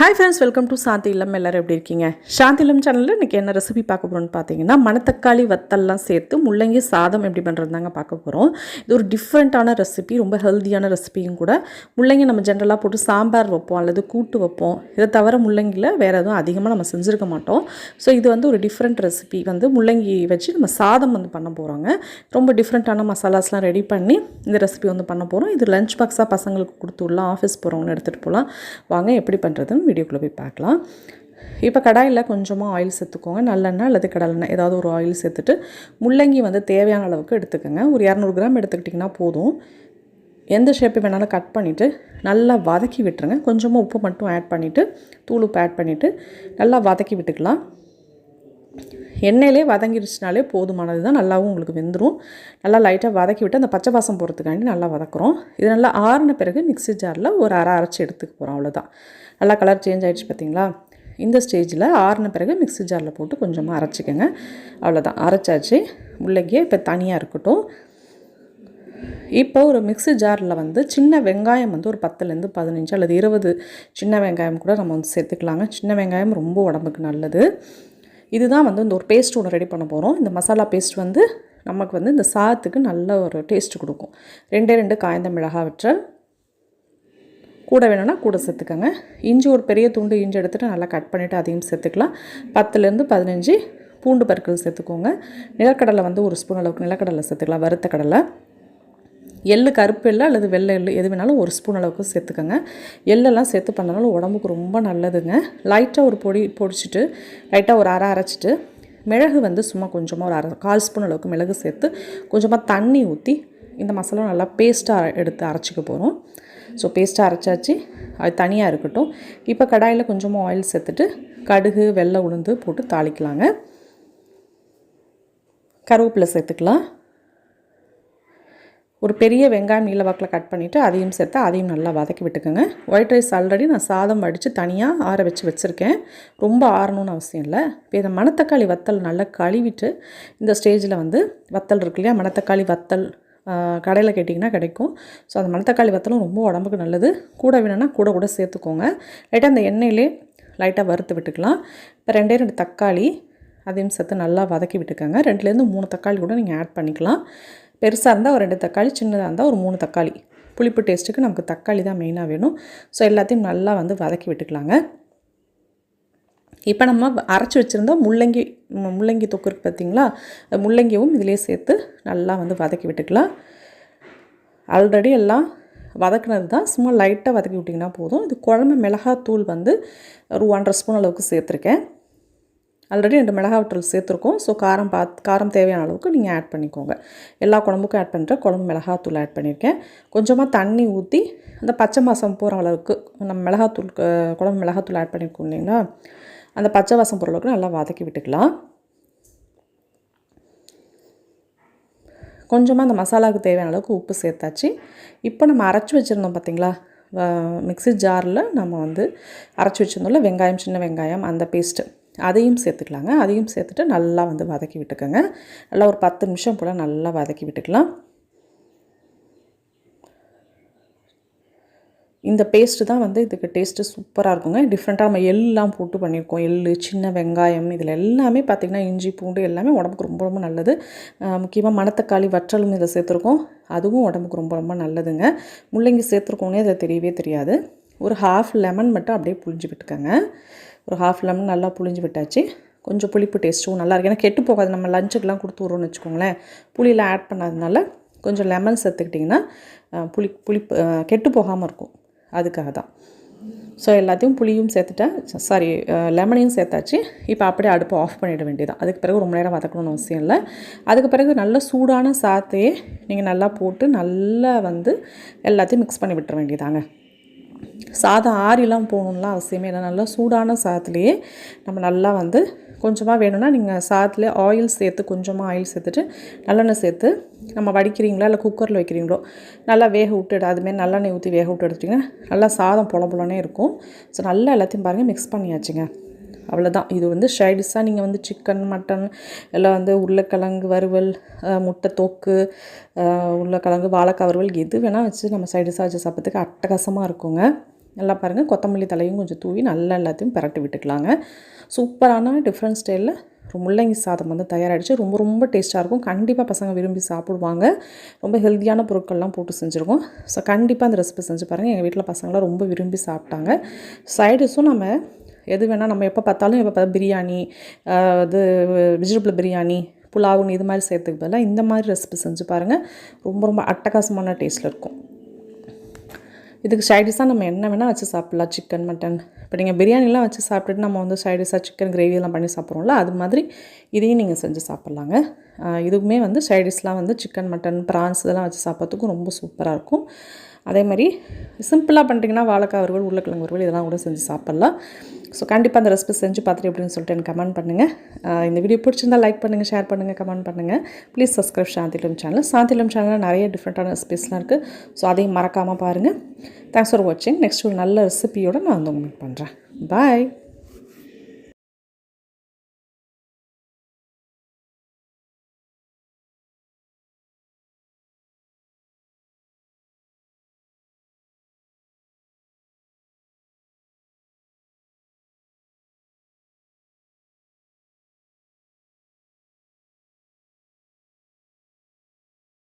Hi friends, welcome to சாந்தி இல்லம். எல்லோரும் எப்படி இருக்கீங்க? சாந்தி இல்லம் சேனலில் இன்றைக்கி என்ன ரெசிபி பார்க்க போகிறோன்னு பார்த்தீங்கன்னா, மணத்தக்காளி வத்தல்லாம் சேர்த்து முள்ளங்கி சாதம் எப்படி பண்ணுறதுதாங்க பார்க்க போகிறோம். இது ஒரு டிஃப்ரெண்ட்டான ரெசிபி, ரொம்ப ஹெல்த்தியான ரெசிபியும் கூட. முள்ளங்கி நம்ம ஜென்ரலாக போட்டு சாம்பார் வைப்போம் அல்லது கூட்டு வைப்போம். இதை தவிர முள்ளங்கியில் வேறு எதுவும் அதிகமாக நம்ம செஞ்சுருக்க மாட்டோம். ஸோ இது வந்து ஒரு டிஃப்ரெண்ட் ரெசிபி, வந்து முள்ளங்கி வச்சு நம்ம சாதம் வந்து பண்ண போகிறோங்க. ரொம்ப டிஃப்ரெண்ட்டான மசாலாஸ்லாம் ரெடி பண்ணி இந்த ரெசிபி வந்து பண்ண போகிறோம். இது லஞ்ச் பாக்ஸாக பசங்களுக்கு கொடுத்து விடலாம், ஆஃபீஸ் போகிறவங்க எடுத்துகிட்டு போகலாம். வாங்க எப்படி பண்ணுறதுன்னு வீடியோக்குள்ளே போய் பார்க்கலாம். இப்போ கடாயில் கொஞ்சமாக ஆயில் சேர்த்துக்கோங்க. நல்லெண்ணெய் அல்லது கடலெண்ணெய் ஏதாவது ஒரு ஆயில் சேர்த்துட்டு முள்ளங்கி வந்து தேவையான அளவுக்கு எடுத்துக்கோங்க. ஒரு 200 கிராம் எடுத்துக்கிட்டிங்கன்னா போதும். எந்த ஷேப்பு வேணாலும் கட் பண்ணிவிட்டு நல்லா வதக்கி விட்டுருங்க. கொஞ்சமாக உப்பு மட்டும் ஆட் பண்ணிவிட்டு, தூள் உப்பு ஆட் பண்ணிவிட்டு நல்லா வதக்கி விட்டுக்கலாம். எண்ணெயிலே வதங்கிடுச்சுனாலே போதுமானது தான். நல்லாவும் உங்களுக்கு வெந்துடும். நல்லா லைட்டாக வதக்கி விட்டு அந்த பச்சை வாசம் போகிறதுக்காண்டி நல்லா வதக்குறோம். இது நல்லா ஆறின பிறகு மிக்ஸி ஜாரில் ஒரு அரைச்சி எடுத்துக்க போகிறோம். அவ்வளோதான். நல்லா கலர் சேஞ்ச் ஆகிடுச்சு பார்த்தீங்களா? இந்த ஸ்டேஜில் ஆறின பிறகு மிக்ஸி ஜாரில் போட்டு கொஞ்சமாக அரைச்சிக்கோங்க. அவ்வளோதான், அரைச்சாச்சு. முள்ளங்கியே இப்போ தனியாக இருக்கட்டும். இப்போ ஒரு மிக்ஸி ஜாரில் வந்து சின்ன வெங்காயம் வந்து ஒரு 10லேருந்து 15 அல்லது 20 சின்ன வெங்காயம் கூட நம்ம வந்து சேர்த்துக்கலாங்க. சின்ன வெங்காயம் ரொம்ப உடம்புக்கு நல்லது. இதுதான் வந்து இந்த ஒரு பேஸ்ட் ஒன்று ரெடி பண்ண போகிறோம். இந்த மசாலா பேஸ்ட் வந்து நமக்கு வந்து இந்த சாதத்துக்கு நல்ல ஒரு டேஸ்ட் கொடுக்கும். 2 காய்ந்த மிளகாய் வற்றல் கூட வேணும்னா கூட சேர்த்துக்கோங்க. இஞ்சி ஒரு பெரிய துண்டு இஞ்சி எடுத்துகிட்டு நல்லா கட் பண்ணிவிட்டு அதையும் சேர்த்துக்கலாம். 10லேருந்து 15 பூண்டு பற்கள் சேர்த்துக்கோங்க. நிலக்கடலை வந்து ஒரு ஸ்பூன் அளவுக்கு நிலக்கடலை சேர்த்துக்கலாம், வறுத்த கடலை. எள்ளு, கருப்பு எள்ளு அல்லது வெள்ளை எள்ளு எது வேணாலும் ஒரு ஸ்பூன் அளவுக்கு சேர்த்துக்கோங்க. எள்ளெல்லாம் சேர்த்து பண்ணனால உடம்புக்கு ரொம்ப நல்லதுங்க. லைட்டாக ஒரு பொடிச்சிட்டு லைட்டாக ஒரு அரைச்சிட்டு மிளகு வந்து சும்மா கொஞ்சமாக ஒரு 1/4 ஸ்பூன் அளவுக்கு மிளகு சேர்த்து கொஞ்சமாக தண்ணி ஊற்றி இந்த மசாலா நல்லா பேஸ்ட்டாக எடுத்து அரைச்சிக்க போகிறோம். ஸோ பேஸ்ட்டாக அரைச்சாச்சு, அது தனியாக இருக்கட்டும். இப்போ கடாயில் கொஞ்சமாக ஆயில் சேர்த்துட்டு கடுகு, வெள்ளை உளுந்து போட்டு தாளிக்கலாங்க. கருவேப்பிலை சேர்த்துக்கலாம். ஒரு பெரிய வெங்காயம் நீல வாக்கில் கட் பண்ணிவிட்டு அதையும் சேர்த்து அதையும் நல்லா வதக்கி விட்டுக்கோங்க. ஒயிட் ரைஸ் ஆல்ரெடி நான் சாதம் வடித்து தனியாக ஆற வச்சுருக்கேன். ரொம்ப ஆறணும்னு அவசியம் இல்லை. இப்போ இந்த மணத்தக்காளி வத்தல் நல்லா கழுவிட்டு இந்த ஸ்டேஜில் வந்து வத்தல் இருக்கு இல்லையா, மணத்தக்காளி வத்தல் கடையில் கேட்டிங்கன்னா கிடைக்கும். ஸோ அந்த மணத்தக்காளி வத்தலும் ரொம்ப உடம்புக்கு நல்லது. கூட வேணும்னா கூட சேர்த்துக்கோங்க. லைட்டாக அந்த எண்ணெயிலே லைட்டாக வறுத்து விட்டுக்கலாம். இப்போ 2 தக்காளி அதையும் சேர்த்து நல்லா வதக்கி விட்டுக்கோங்க. 2லேருந்து 3 தக்காளி கூட நீங்கள் ஆட் பண்ணிக்கலாம். பெருசாக இருந்தால் ஒரு 2 தக்காளி, சின்னதாக இருந்தால் ஒரு 3 தக்காளி. புளிப்பு டேஸ்ட்டுக்கு நமக்கு தக்காளி தான் மெயினாக வேணும். ஸோ எல்லாத்தையும் நல்லா வந்து வதக்கி விட்டுக்கலாங்க. இப்போ நம்ம அரைச்சி வச்சுருந்தா முள்ளங்கி தொக்கு இருக்குது பார்த்திங்களா, முள்ளங்கியும் இதிலே சேர்த்து நல்லா வந்து வதக்கி விட்டுக்கலாம். ஆல்ரெடி எல்லாம் வதக்குனது தான், சும்மா லைட்டாக வதக்கி விட்டிங்கன்னா போதும். இது குழம்பு மிளகாத்தூள் வந்து ஒரு 1.5 ஸ்பூன் அளவுக்கு சேர்த்துருக்கேன். ஆல்ரெடி 2 மிளகாத்தூள் சேர்த்துருக்கோம். ஸோ காரம் தேவையான அளவுக்கு நீங்கள் ஆட் பண்ணிக்கோங்க. எல்லா குழம்புக்கும் ஆட் பண்ணுற குழம்பு மிளகாத்தூள் ஆட் பண்ணியிருக்கேன். கொஞ்சமாக தண்ணி ஊற்றி அந்த பச்சை வாசம் போகிற அளவுக்கு நம்ம குழம்பு மிளகாத்தூள் ஆட் பண்ணியிருக்கோம் இல்லைங்களா, அந்த பச்சை வாசம் போகிற அளவுக்கு நல்லா வதக்கி விட்டுக்கலாம். கொஞ்சமாக அந்த மசாலாவுக்கு தேவையான அளவுக்கு உப்பு சேர்த்தாச்சு. இப்போ நம்ம அரைச்சி வச்சுருந்தோம் பார்த்திங்களா, மிக்ஸி ஜாரில் நம்ம வந்து அரைச்சி வச்சுருந்தோம்ல வெங்காயம், சின்ன வெங்காயம், அந்த பேஸ்ட்டு அதையும் சேர்த்துக்கலாங்க. அதையும் சேர்த்துட்டு நல்லா வந்து வதக்கி விட்டுக்கோங்க. நல்லா ஒரு 10 நிமிஷம் போல் நல்லா வதக்கி விட்டுக்கலாம். இந்த பேஸ்ட்டு தான் வந்து இதுக்கு டேஸ்ட்டு சூப்பராக இருக்குங்க. டிஃப்ரெண்ட்டாக நம்ம எல்லாம் போட்டு பண்ணியிருக்கோம். எள், சின்ன வெங்காயம், இதில் எல்லாமே பார்த்திங்கன்னா இஞ்சி, பூண்டு எல்லாமே உடம்புக்கு ரொம்ப ரொம்ப நல்லது. முக்கியமாக மணத்தக்காளி வற்றலும் இதை சேர்த்துருக்கோம். அதுவும் உடம்புக்கு ரொம்ப ரொம்ப நல்லதுங்க. முள்ளங்கி சேர்த்துருக்கோன்னே அதை தெரியவே தெரியாது. ஒரு 1/2 லெமன் மட்டும் அப்படியே புழிஞ்சு விட்டுக்கோங்க. ஒரு 1/2 லெமன் நல்லா புழிஞ்சு விட்டாச்சு. கொஞ்சம் புளிப்பு டேஸ்ட்டும் நல்லாயிருக்கு. ஏன்னா கெட்டு போகாது. நம்ம லஞ்சுக்கெலாம் கொடுத்து விட்றோன்னு வச்சுக்கோங்களேன். புளியெலாம் ஆட் பண்ணாததுனால கொஞ்சம் லெமன் சேர்த்துக்கிட்டிங்கன்னா புளிப்பு கெட்டு போகாமல் இருக்கும். அதுக்காக தான். ஸோ எல்லாத்தையும் புளியும் சேர்த்துட்டேன், லெமனையும் சேர்த்தாச்சு. இப்போ அப்படியே அடுப்பை ஆஃப் பண்ணிட வேண்டியதான். அதுக்கு பிறகு ரொம்ப நேரம் வதக்கணும்னு அவசியம் இல்லை. அதுக்கு பிறகு நல்ல சூடான சாத்தையே நீங்கள் நல்லா போட்டு நல்லா வந்து எல்லாத்தையும் மிக்ஸ் பண்ணி விட்டுற வேண்டியதாங்க. சாதம் ஆறிலாம் போகணும்லாம் அவசியமே இல்லை. நல்லா சூடான சாதத்துலேயே நம்ம நல்லா வந்து கொஞ்சமாக வேணும்னா நீங்கள் சாதத்துலேயே ஆயில் சேர்த்து கொஞ்சமாக ஆயில் சேர்த்துட்டு நல்லெண்ணெய் சேர்த்து நம்ம வடிக்கிறீங்களா இல்லை குக்கரில் வைக்கிறீங்களோ நல்லா வேக விட்டு அதுமாரி நல்லெண்ணெய் ஊற்றி வேக விட்டு எடுத்துட்டிங்கன்னா நல்லா சாதம் பொலனே இருக்கும். ஸோ நல்லா எல்லாத்தையும் பாருங்கள் மிக்ஸ் பண்ணியாச்சுங்க. அவ்வளோதான். இது வந்து சைடிஷாக நீங்கள் வந்து சிக்கன், மட்டன், எல்லாம் வந்து உருளைக்கிழங்கு வறுவல், முட்டை தொக்கு, உருளைக்கிழங்கு, வாழைக்காய் வறுவல் எது வேணால் வச்சு நம்ம சைடிஷாக வச்சு சாப்பிட்றதுக்கு அட்டகாசமாக இருக்குங்க. நல்லா பாருங்கள், கொத்தமல்லி தலையும் கொஞ்சம் தூவி நல்லா எல்லாத்தையும் பிரட்டி விட்டுக்கலாங்க. சூப்பரான டிஃப்ரெண்ட் ஸ்டைலில் முள்ளங்கி சாதம் வந்து தயாராகிடுச்சு. ரொம்ப ரொம்ப டேஸ்ட்டாக இருக்கும். கண்டிப்பாக பசங்க விரும்பி சாப்பிடுவாங்க. ரொம்ப ஹெல்த்தியான பொருட்கள்லாம் போட்டு செஞ்சுருக்கோம். ஸோ கண்டிப்பாக அந்த ரெசிபி செஞ்சு பாருங்கள். எங்கள் வீட்டில் பசங்களாம் ரொம்ப விரும்பி சாப்பிட்டாங்க. சைடிஷும் நம்ம எது வேணால் நம்ம எப்போ பார்த்தாலும் பிரியாணி, இது வெஜிடபிள் பிரியாணி, புலாவுன்னு இது மாதிரி செய்கிறதுக்கு பதிலாக இந்த மாதிரி ரெசிபி செஞ்சு பாருங்கள். ரொம்ப ரொம்ப அட்டகாசமான டேஸ்ட்டில் இருக்கும். இதுக்கு சைடிஷாக நம்ம என்ன வேணால் வச்சு சாப்பிட்லாம். Chicken, mutton. இப்போ நீங்கள் பிரியாணிலாம் வச்சு சாப்பிட்டுட்டு நம்ம வந்து சைடிஷாக சிக்கன் கிரேவியெல்லாம் பண்ணி சாப்பிட்றோம்ல, அது மாதிரி இதையும் நீங்கள் செஞ்சு சாப்பிட்லாங்க. இதுவுமே வந்து சைடிஷ்லாம் வந்து சிக்கன், மட்டன், ப்ரான்ஸ் இதெல்லாம் வச்சு சாப்பிட்றதுக்கும் ரொம்ப சூப்பராக இருக்கும். அதே மாதிரி சிம்பிளாக பண்ணிட்டிங்கன்னா வாழைக்காய் வறுவல், உருளைக்கிழங்கு வறுவல் இதெல்லாம் கூட செஞ்சு சாப்பிட்லாம். ஸோ கண்டிப்பாக அந்த ரெசிபி செஞ்சு பார்த்துட்டு எப்படின்னு சொல்லிட்டு எனக்கு கமெண்ட் பண்ணுங்கள். இந்த வீடியோ பிடிச்சிருந்தா லைக் பண்ணுங்கள், ஷேர் பண்ணுங்கள், கமெண்ட் பண்ணுங்கள். ப்ளீஸ் சப்ஸ்கிரைப் சாந்திலம் சேனல். சாந்திலம் சேனலில் நிறைய டிஃப்ரெண்ட்டான ரெசிபிஸ்லாம் இருக்குது. ஸோ அதையும் மறக்காமல் பாருங்கள். தேங்க்ஸ் ஃபார் வாட்சிங். நெக்ஸ்ட் ஒரு நல்ல ரெசிபியோடு நான் வந்து மீட் பண்ணுறேன். பாய்.